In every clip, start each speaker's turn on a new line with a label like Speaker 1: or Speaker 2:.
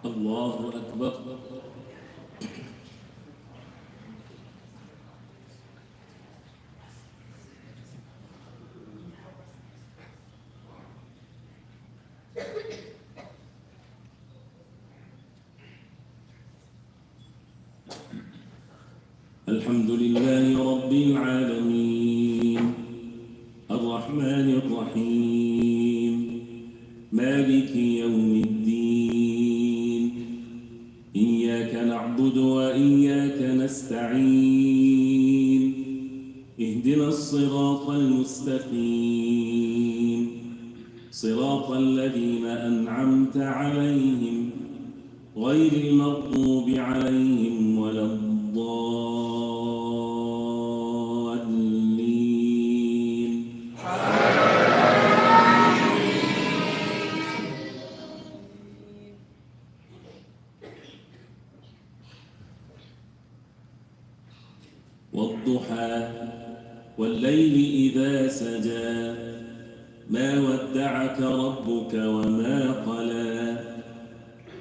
Speaker 1: الله أكبر. الحمد لله رب العالمين الرحمن الرحيم مالك يوم الدين إياك نعبد وإياك نستعين اهدنا الصراط المستقيم صراط الذين أنعمت عليهم غير المغضوب عليهم ولا الضالين. والضحى والليل إذا سجى ما ودعك ربك وما قلى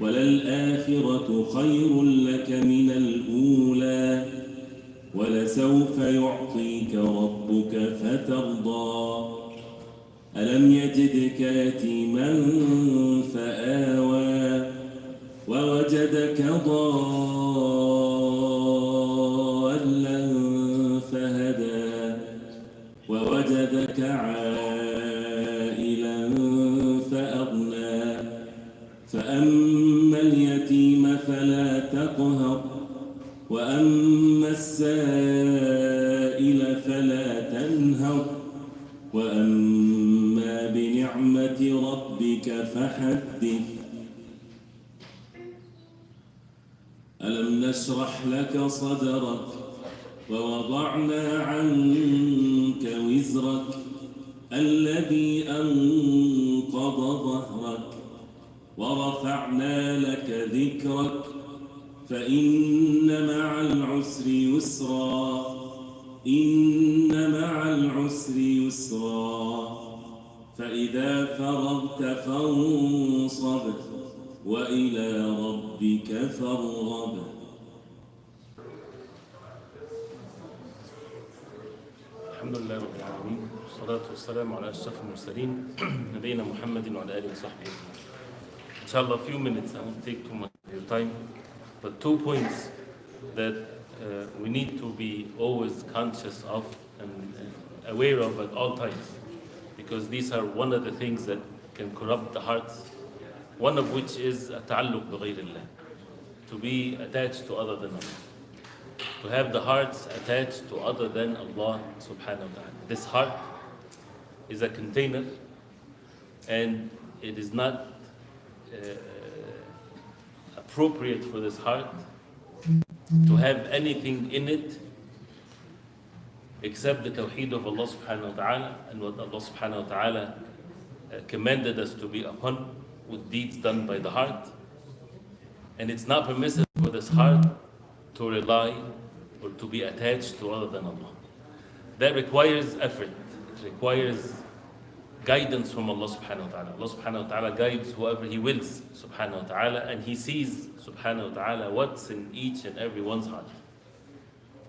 Speaker 1: وللآخرة خير لك من الأولى ولسوف يعطيك ربك فترضى ألم يجدك يتيما فآوى ووجدك ضالا فهدى ووجدك عائلا فأغنى فأما اليتيم فلا تقهر وأما السائل فلا تنهر وأما بنعمة ربك فحدث. ألم نشرح لك صدرك ووضعنا عنك وزرك الذي أنقض ظهرك ورفعنا لك ذكرك فإن مع العسر يسرا إن مع العسر يسرا فإذا فرغت فانصب وإلى ربك فارغب.
Speaker 2: الحمد لله رب العالمين والصلاة والسلام على أشرف المرسلين نبينا محمد وعلى آله وصحبه أجمعين. Inshallah, a few minutes, I won't take too much of your time, but 2 points that we need to be always conscious of and aware of at all times, because these are one of the things that can corrupt the hearts, one of which is ta'alluq bi ghayrillah, to be attached to other than Allah, to have the hearts attached to other than Allah subhanahu wa ta'ala. This heart is a container, and it is not appropriate for this heart to have anything in it except the tawheed of Allah subhanahu wa ta'ala and what Allah subhanahu wa ta'ala commanded us to be upon with deeds done by the heart. And it's not permissible for this heart to rely or to be attached to other than Allah. That requires effort. It requires guidance from Allah subhanahu wa ta'ala. Allah subhanahu wa ta'ala guides whoever He wills subhanahu wa ta'ala, and He sees subhanahu wa ta'ala what's in each and every one's heart.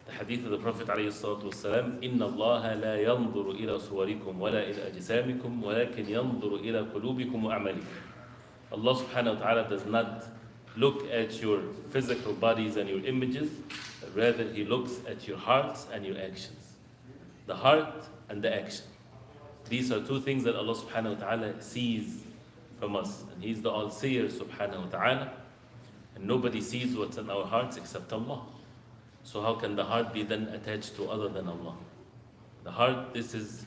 Speaker 2: The hadith of the Prophet alayhi salatu wasalam, إِنَّ اللَّهَ لَا يَنظُرُ إِلَى صُوَرِكُمْ وَلَا إِلَى أَجْسَامِكُمْ وَلَكِنْ يَنظُرُ إِلَى قُلُوبِكُمْ وَأَعْمَالِكُمْ. Allah subhanahu wa ta'ala does not look at your physical bodies and your images, but rather He looks at your hearts and your actions. The heart and the action. These are 2 things that Allah subhanahu wa ta'ala sees from us. And He's the all-seer subhanahu wa ta'ala. And nobody sees what's in our hearts except Allah. So how can the heart be then attached to other than Allah? The heart, this is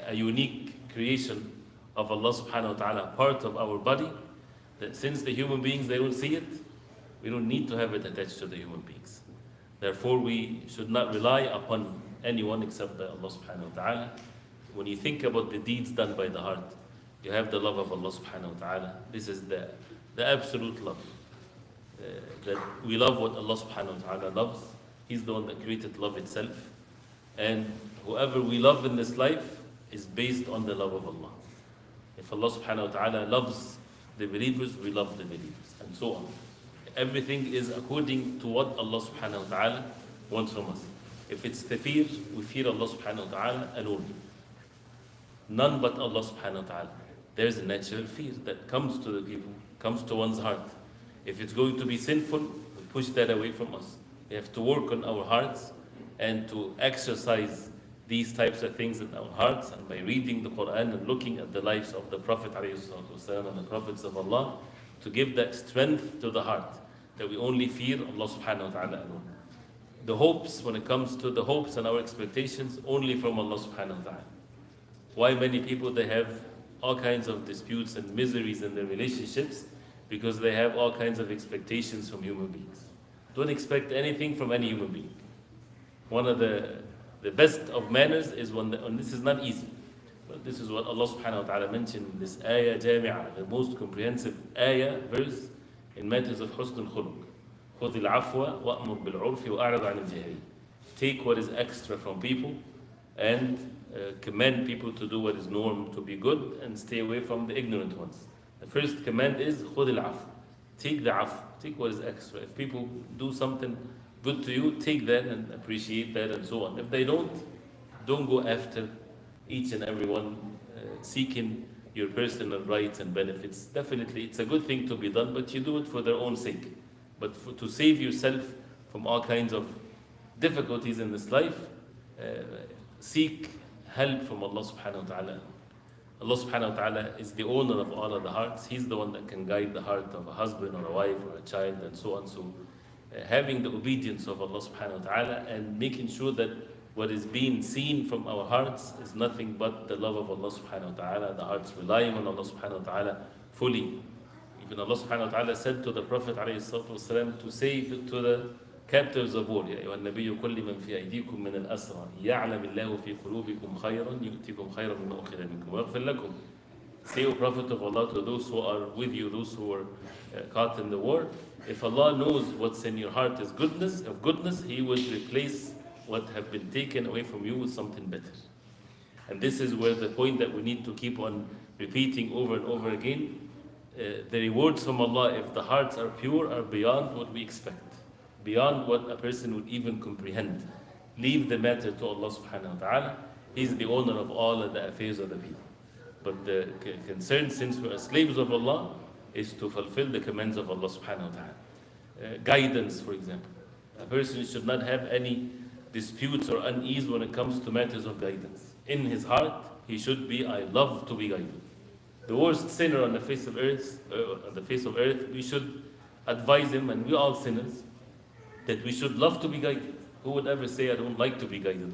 Speaker 2: a unique creation of Allah subhanahu wa ta'ala, part of our body, that since the human beings, they don't see it, we don't need to have it attached to the human beings. Therefore, we should not rely upon anyone except by Allah subhanahu wa ta'ala. When you think about the deeds done by the heart, you have the love of Allah subhanahu wa ta'ala. This is the absolute love. That we love what Allah subhanahu wa ta'ala loves. He's the one that created love itself. And whoever we love in this life is based on the love of Allah. If Allah subhanahu wa ta'ala loves the believers, we love the believers, and so on. Everything is according to what Allah subhanahu wa ta'ala wants from us. If it's the fear, we fear Allah subhanahu wa ta'ala alone. None but Allah subhanahu wa ta'ala. There's a natural fear that comes to the people, comes to one's heart. If it's going to be sinful, we push that away from us. We have to work on our hearts and to exercise these types of things in our hearts, and by reading the Quran and looking at the lives of the Prophet ﷺ and the Prophets of Allah, to give that strength to the heart, that we only fear Allah subhanahu wa ta'ala alone. The hopes, when it comes to the hopes and our expectations, only from Allah subhanahu wa ta'ala. Why many people, they have all kinds of disputes and miseries in their relationships? Because they have all kinds of expectations from human beings. Don't expect anything from any human being. One of the best of manners is and this is not easy, but this is what Allah subhanahu wa ta'ala mentioned in this ayah jami'ah, the most comprehensive ayah verse in matters of husn al-khuluq. خُذِ الْعَفْوَ وَأْمُرْ بِالْعُرْفِ وَأَعْرِضْ عَنِ الْجَاهِلِينَ. Take what is extra from people and command people to do what is norm, to be good, and stay away from the ignorant ones. The first command is خُذِ الْعَفْوَ. Take the afu, take what is extra. If people do something good to you, take that and appreciate that and so on. If they don't go after each and every one seeking your personal rights and benefits. Definitely, it's a good thing to be done, but you do it for their own sake. But to save yourself from all kinds of difficulties in this life, seek help from Allah subhanahu wa ta'ala. Allah subhanahu wa ta'ala is the owner of all of the hearts. He's the one that can guide the heart of a husband or a wife or a child and so on. So having the obedience of Allah subhanahu wa ta'ala and making sure that what is being seen from our hearts is nothing but the love of Allah subhanahu wa ta'ala, the hearts relying on Allah subhanahu wa ta'ala fully. Even Allah subhanahu wa ta'ala said to the Prophet ﷺ to say to the captives of war, يا أيها النبي كل من في أيديكم من الأسرى يعلم الله في قلوبكم خيرا يؤتكم خيرا مما أخذ منكم ويغفر لكم. Say, O Prophet of Allah, to those who are with you, those who were caught in the war, if Allah knows what's in your heart is goodness, He would replace what have been taken away from you with something better. And this is where the point that we need to keep on repeating over and over again. The rewards from Allah, if the hearts are pure, are beyond what we expect, beyond what a person would even comprehend. Leave the matter to Allah subhanahu wa ta'ala. He's the owner of all of the affairs of the people. But the concern, since we are slaves of Allah, is to fulfill the commands of Allah subhanahu wa ta'ala. Guidance, for example. A person should not have any disputes or unease when it comes to matters of guidance. In his heart, he should be, I love to be guided. The worst sinner on the face of earth, we should advise him, and we all sinners, that we should love to be guided. Who would ever say, I don't like to be guided?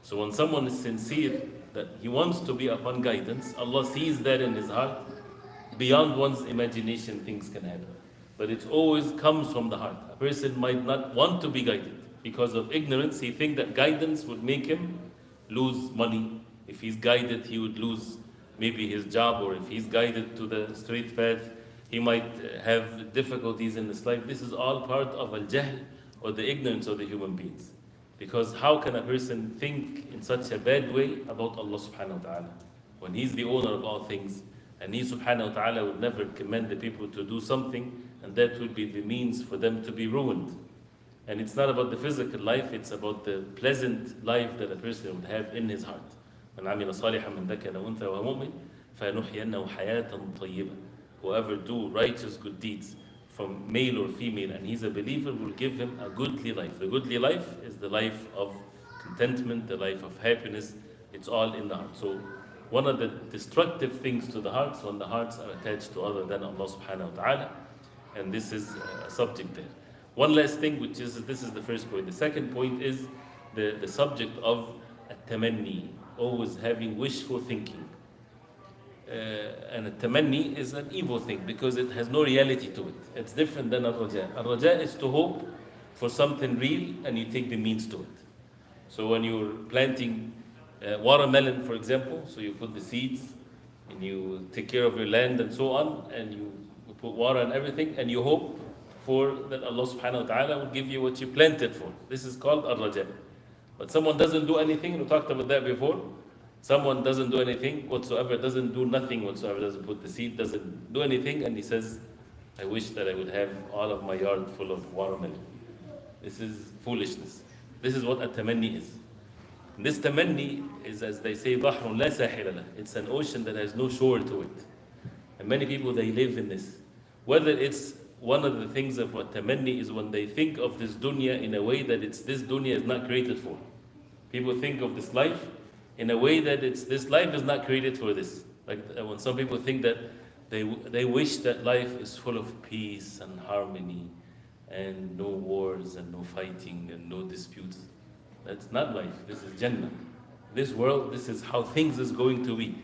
Speaker 2: So when someone is sincere that he wants to be upon guidance, Allah sees that in his heart. Beyond one's imagination, things can happen. But it always comes from the heart. A person might not want to be guided because of ignorance. He thinks that guidance would make him lose money. If he's guided, he would lose maybe his job, or if he's guided to the straight path, he might have difficulties in his life. This is all part of al-jahl, or the ignorance of the human beings. Because how can a person think in such a bad way about Allah subhanahu wa ta'ala, when He's the owner of all things, and He subhanahu wa ta'ala would never command the people to do something, and that would be the means for them to be ruined. And it's not about the physical life, it's about the pleasant life that a person would have in his heart. من عمل صالحا من ذكر أو أنثى وهو مؤمن فنحيينه حياة طيبة. Whoever do righteous good deeds, from male or female, and he's a believer, will give him a goodly life. The goodly life is the life of contentment, the life of happiness. It's all in the heart. So one of the destructive things to the hearts, when the hearts are attached to other than Allah subhanahu wa ta'ala, and this is a subject there. One last thing, which is, this is the first point. The second point is the subject of at-tamanni, always having wishful thinking. And a tamanni is an evil thing because it has no reality to it. It's different than al-raja. Al-raja is to hope for something real and you take the means to it. So when you're planting watermelon, for example, so you put the seeds and you take care of your land and so on, and you put water and everything, and you hope for that Allah subhanahu wa ta'ala will give you what you planted for. This is called al-raja. But someone doesn't do anything, we talked about that before, Someone doesn't do anything whatsoever, doesn't do nothing whatsoever, doesn't put the seed, doesn't do anything, and he says, I wish that I would have all of my yard full of watermelon. This is foolishness. This is what a tamanni is. This tamanni is, as they say, بحر لا ساحل له. It's an ocean that has no shore to it. And many people, they live in this. Whether it's one of the things of what tamanni is when they think of this dunya in a way that it's this dunya is not created for. People think of this life in a way that it's this life is not created for this. Like when some people think that they wish that life is full of peace and harmony and no wars and no fighting and no disputes. That's not life. This is Jannah. This world, this is how things is going to be.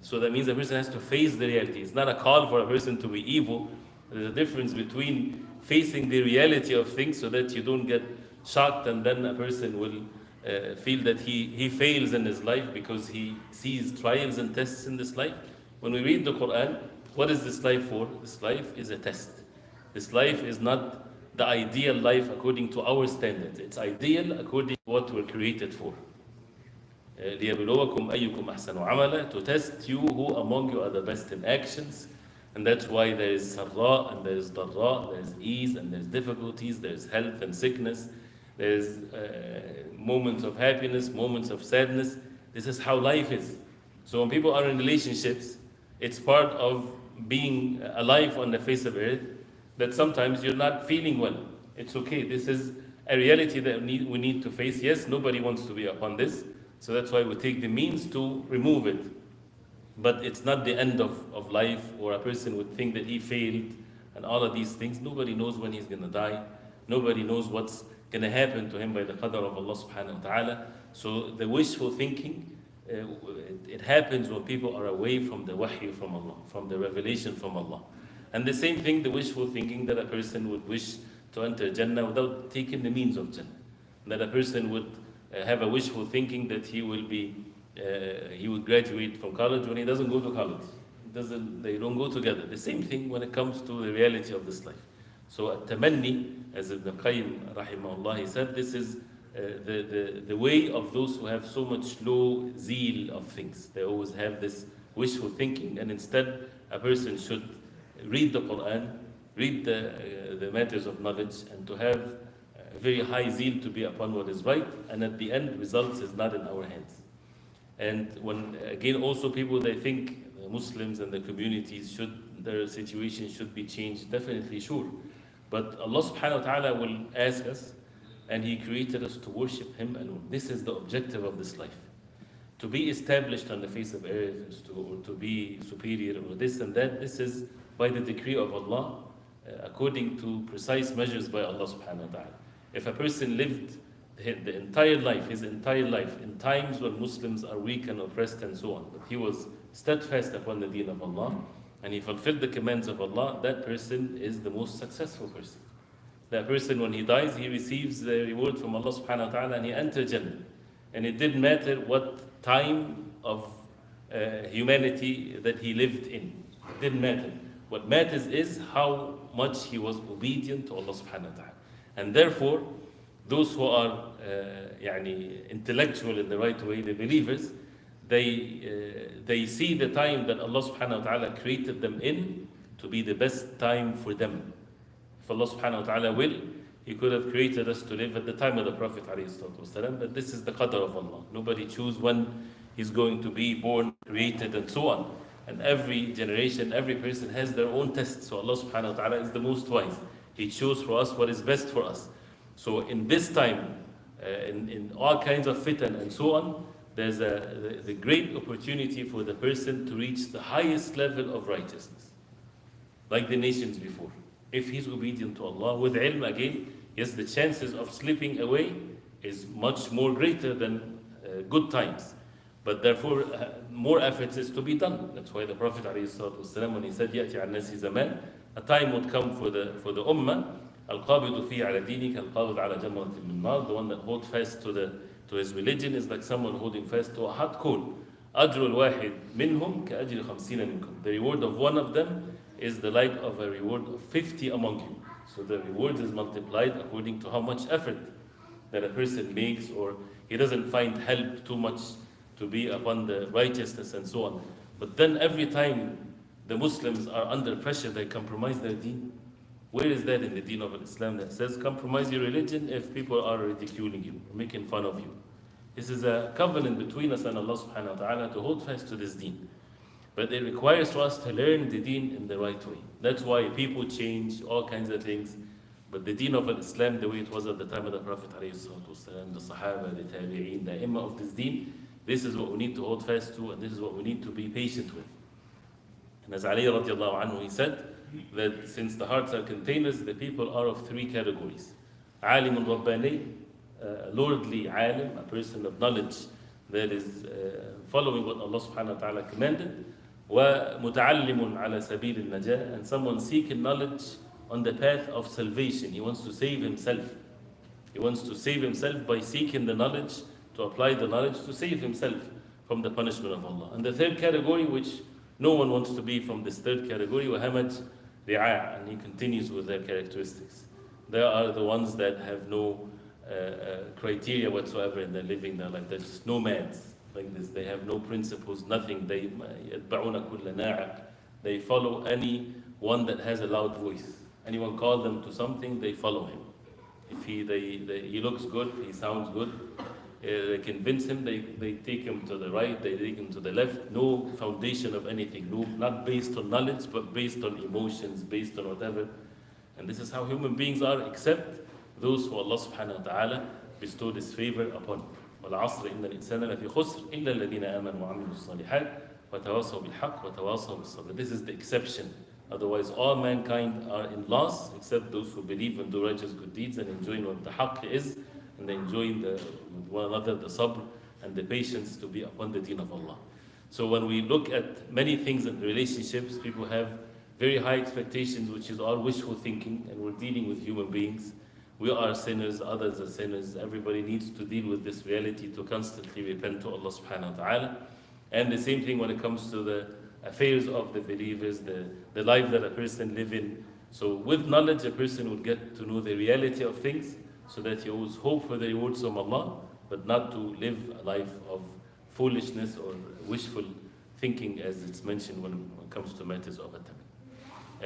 Speaker 2: So that means a person has to face the reality. It's not a call for a person to be evil. There's a difference between facing the reality of things so that you don't get shocked and then a person will feel that he fails in his life because he sees trials and tests in this life. When we read the Quran, what is this life for? This life is a test. This life is not the ideal life according to our standards. It's ideal according to what we're created for. لِيَبْلُوَكُمْ أَيُّكُمْ أَحْسَنُ عَمَلًا, to test you who among you are the best in actions. And that's why there is sarra and there is darra, there is ease and there's difficulties, there's health and sickness, there's moments of happiness, moments of sadness. This is how life is. So when people are in relationships, it's part of being alive on the face of earth that sometimes you're not feeling well. It's okay. This is a reality that we need to face. Yes, nobody wants to be upon this. So that's why we take the means to remove it. But it's not the end of life, or a person would think that he failed and all of these things. Nobody knows when he's going to die. Nobody knows what's going to happen to him by the qadr of Allah subhanahu wa ta'ala. So the wishful thinking, it happens when people are away from the wahy from Allah, from the revelation from Allah. And the same thing, the wishful thinking that a person would wish to enter Jannah without taking the means of Jannah. That a person would have a wishful thinking that he would graduate from college when he doesn't go to college. They don't go together. The same thing when it comes to the reality of this life. So at-tamanni, as Ibn Qayyim rahimahullah, he said, this is the way of those who have so much low zeal of things. They always have this wishful thinking, and instead a person should read the Quran, read the matters of knowledge, and to have a very high zeal to be upon what is right, and at the end, results is not in our hands. And when, again, also people, they think Muslims and the communities their situation should be changed, definitely sure. But Allah subhanahu wa ta'ala will ask us, and He created us to worship Him alone. This is the objective of this life. To be established on the face of earth, or to be superior, or this and that, this is by the decree of Allah, according to precise measures by Allah subhanahu wa ta'ala. If a person lived his entire life, in times when Muslims are weak and oppressed and so on, but he was steadfast upon the deen of Allah, and he fulfilled the commands of Allah, that person is the most successful person. That person, when he dies, he receives the reward from Allah subhanahu wa ta'ala, and he enters Jannah. And it didn't matter what time of humanity that he lived in. It didn't matter. What matters is how much he was obedient to Allah subhanahu wa ta'ala. And therefore, those who are intellectual in the right way, the believers, they see the time that Allah subhanahu wa ta'ala created them in to be the best time for them. If Allah subhanahu wa ta'ala will, He could have created us to live at the time of the Prophet ﷺ, but this is the qadr of Allah. Nobody chooses when he's going to be born, created, and so on. And every generation, every person has their own test. So Allah subhanahu wa ta'ala is the most wise. He chose for us what is best for us. So in this time, in all kinds of fitan and so on, there's the great opportunity for the person to reach the highest level of righteousness, like the nations before. If he's obedient to Allah, with ilm again, yes, the chances of slipping away is much more greater than good times. But therefore, more efforts is to be done. That's why the Prophet ﷺ, when he said, يَأْتِ عَلَى النَّاسِ زَمَانٍ, a time would come for the ummah, الْقَابِضُ فِي عَلَى دِينِكَ الْقَابِضُ عَلَى جَمْرَةٍ مِّن نَّارٍ, the one that holds fast to his religion is like someone holding fast to a hot coal. أَجْرُ الْوَاحِدِ مِنْهُمْ كَأَجْرِ 50 مِنْكُمْ. The reward of one of them is the like of a reward of 50 among you. So the reward is multiplied according to how much effort that a person makes, or he doesn't find help too much to be upon the righteousness and so on. But then every time the Muslims are under pressure, they compromise their deen. Where is that in the deen of Islam that says compromise your religion if people are ridiculing you, making fun of you? This is a covenant between us and Allah subhanahu wa ta'ala to hold fast to this deen. But it requires for us to learn the deen in the right way. That's why people change all kinds of things. But the deen of Islam, the way it was at the time of the Prophet ﷺ, the Sahaba, the Tabi'een, the Imam of this deen, this is what we need to hold fast to, and this is what we need to be patient with. And as Ali radiallahu anhu, he said that since the hearts are containers, the people are of three categories. Alimun Rabbani, lordly alim, a person of knowledge that is following what Allah subhanahu wa ta'ala commanded. Wa muta'allimun ala sabil al-najah, and someone seeking knowledge on the path of salvation. He wants to save himself. He wants to save himself by seeking the knowledge, to apply the knowledge to save himself from the punishment of Allah. And the third category, which no one wants to be from this third category, وَهَمَجْ رِعَاء, and he continues with their characteristics. They are the ones that have no criteria whatsoever in their living their life. They're just nomads like this. They have no principles, nothing. They يَتْبَعُونَ كُلَّ نَاعِقٍ. They follow any one that has a loud voice. Anyone call them to something, they follow him. If he looks good, he sounds good, they convince him, they take him to the right, they take him to the left. No foundation of anything, no, not based on knowledge, but based on emotions, based on whatever. And this is how human beings are, except those who Allah subhanahu wa ta'ala bestowed His favor upon. وَالْعَصْرِ إِنَّ الْإِنسَانَ لَفِي خُسْرٍ إِلَّا الَّذِينَ آمَنُوا وَعَمِلُوا الصَّالِحَاتِ وَتَوَاصَوْا بِالْحَقِّ وَتَوَاصَوْا بِالصَّبْرِ. This is the exception. Otherwise, all mankind are in loss, except those who believe and do righteous good deeds and enjoy what the haqq is, and they enjoy with one another the sabr and the patience to be upon the deen of Allah. So when we look at many things in relationships, people have very high expectations, which is all wishful thinking, and we're dealing with human beings. We are sinners, others are sinners. Everybody needs to deal with this reality to constantly repent to Allah subhanahu wa ta'ala. And the same thing when it comes to the affairs of the believers, the life that a person lives in. So with knowledge, a person would get to know the reality of things, so that he always hope for the rewards from Allah, but not to live a life of foolishness or wishful thinking, as it's mentioned when it comes to matters of attack.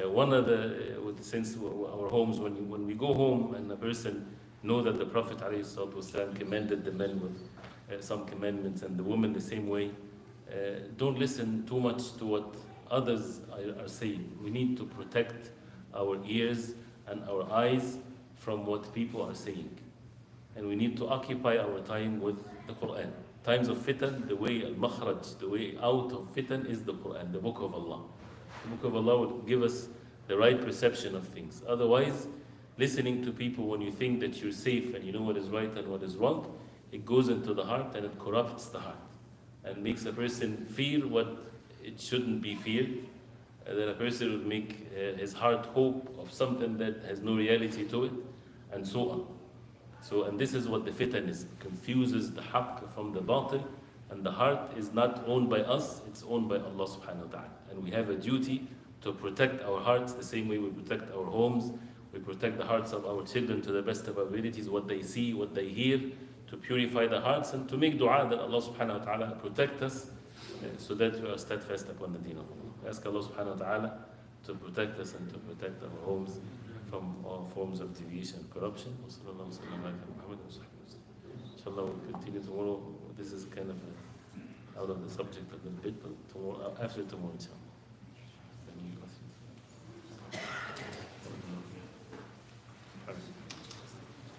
Speaker 2: One of the, since our homes, when we go home and a person know that the Prophet ﷺ commanded the men with some commandments and the women the same way, don't listen too much to what others are saying. We need to protect our ears and our eyes from what people are saying. And we need to occupy our time with the Quran. Times of fitan, the way al-makhraj, the way out of fitan is the Quran, the book of Allah. The book of Allah will give us the right perception of things. Otherwise, listening to people when you think that you're safe and you know what is right and what is wrong, it goes into the heart and it corrupts the heart and makes a person fear what it shouldn't be feared. That a person would make his heart hope of something that has no reality to it, and so on. So, and this is what the fitan is. It confuses the haqq from the batil, and the heart is not owned by us, it's owned by Allah subhanahu wa ta'ala. And we have a duty to protect our hearts the same way we protect our homes. We protect the hearts of our children to the best of our abilities, what they see, what they hear, to purify the hearts and to make dua that Allah subhanahu wa ta'ala protect us so that we are steadfast upon the deen of Allah. We ask Allah subhanahu wa ta'ala to protect us and to protect our homes from all forms of deviation and corruption. Inshallah, we'll continue tomorrow. This is kind of out of the subject a little bit, but tomorrow, after tomorrow, inshallah.